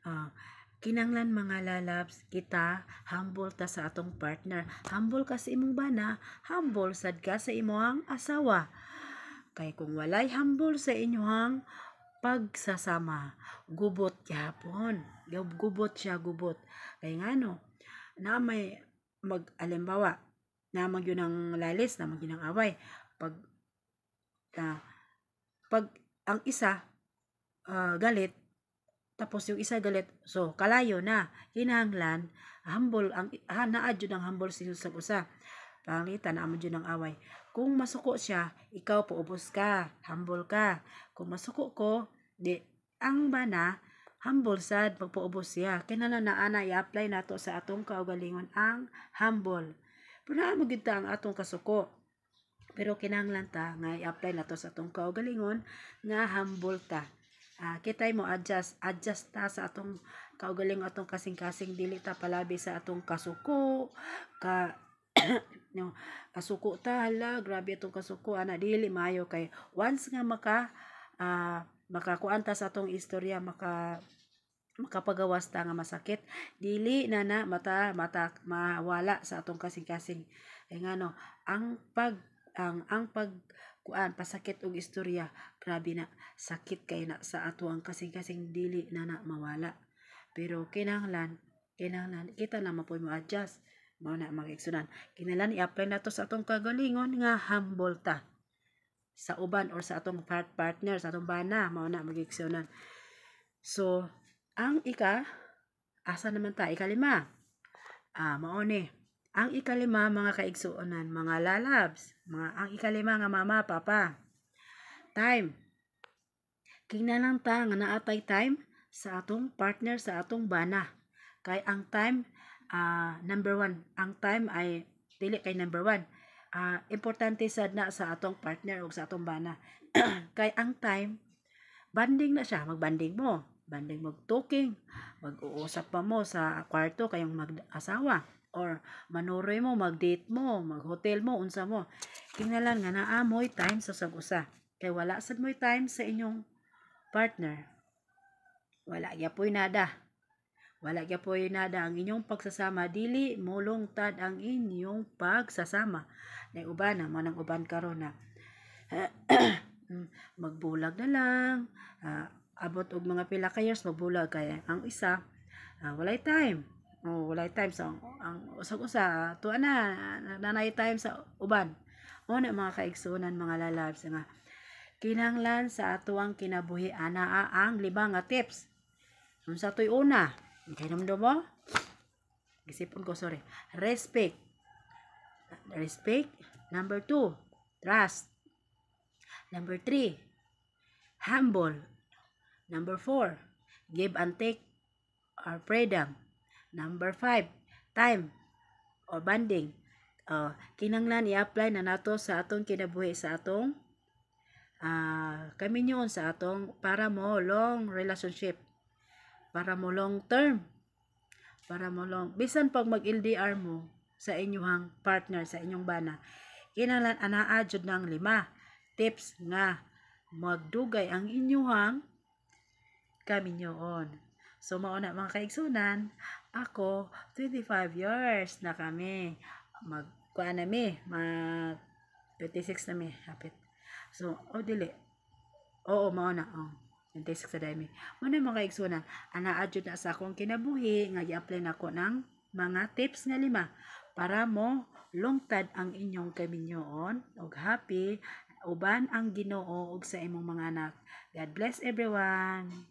Ah, kinanglan mga lalabs, kita humble ta sa atong partner. Humble ka sa imong bana, humble sad ka sa imong asawa. Kay kung walay humble sa inyong pagsasama, gubot gyapon. Gubot siya, gubot. Kay ngano, na may alimbawa, na yun ang lalis, na yun ang away. Pag ah, pag ang isa galit, tapos yung isa galit, so kalayo na, kinahanglan humble ang naa jud ang humble sa usa. Pangita na amo jud ang away. Kung masuko siya, ikaw paubos ka, humble ka. Kung masuko ko, di ang bana humble sad pagpaubos siya. Kinahanglan na ana i-apply nato sa atong kaugalingon ang humble. Pero naa mo gyud ta ang atong kasuko. Pero kinahanglan ta nga i-apply nato sa atong kaugalingon nga humble ta. Kitay mo adjust ta sa atong kaugalingon atong kasing-kasing, dili ta palabi sa atong kasuko ka no, kasuko ta, hala grabe atong kasuko ana, dili maayo. Kay once nga makakuan ta sa atong istorya, makapagawas ta nga masakit, dili na mawala sa atong kasing-kasing. Kay ngano, ang pag kuan pasakit og istorya, grabe na sakit kay na sa ato ang kasing-kasing, dili na mawala. Pero kinahanglan kita na mapoy mo adjust, mao na magigsunan. Kinahanglan i-apply nato sa atong kagalingon nga humble ta sa uban or sa atong partner, sa atong bana, mao na magigsunan. So ang asa naman ta, ikalima. Mao ni ang ikalima, mga kaigsuonan, mga lalabs, ang ikalima nga mama, papa. Time. Kinahanglan ta nga naatay time sa atong partner, sa atong bana. Kay ang time, number one. Ang time ay dili kay number one. Importante sad na sa atong partner o sa atong bana. Kay ang time, banding na siya. Magbanding mo. Banding mag-talking. Mag-uusap pa mo sa kwarto kayong mag-asawa. Or manuroy mo, mag-date mo, mag-hotel mo, unsa mo. Kinahanglan nga naamoy time sa sag-usa. Kay wala sad mo'y time sa inyong partner, wala gyapoy nada. Wala gyapoy nada ang inyong pagsasama, dili molungtad ang inyong pagsasama. Nay uban na manang uban karon na magbulag na lang, abot og mga pila ka years magbulag, kay ang isa walay time. Walay time sa ang usag-usa tuwa na nanay time sa uban. Mo na mga kaigsunan, mga lalabs, nga kinahanglan sa atuang kinabuhi anaa ang 5 nga tips. Unsa toy una? Kay namdo mo? Gisipon ko, sorry. Respect. Number 2, trust. Number 3, humble. Number 4, give and take or freedom. Number 5, time or bonding. Kinahanglan i-apply na nato sa atong kinabuhi, sa atong kami nyon, sa atong para mo long relationship, para mo long term, para mo long, bisan pag mag-LDR mo sa inyong partner, sa inyong bana, kinahanglan anaa jud ng 5 tips nga magdugay ang inyong kaminyoon. So mao na mga kaigsunan, ako 25 years na kami, mag 26 na mi hapit. So dili, oo mao na 26 sa dami. Mao na mga kaigsunan, anaa jud na sa akong kinabuhi nga gi-apply nako ng mga tips nga 5 para mo lungtad ang inyong kaminyoon og happy uban ang Ginoo ug sa imong mga anak. God bless everyone.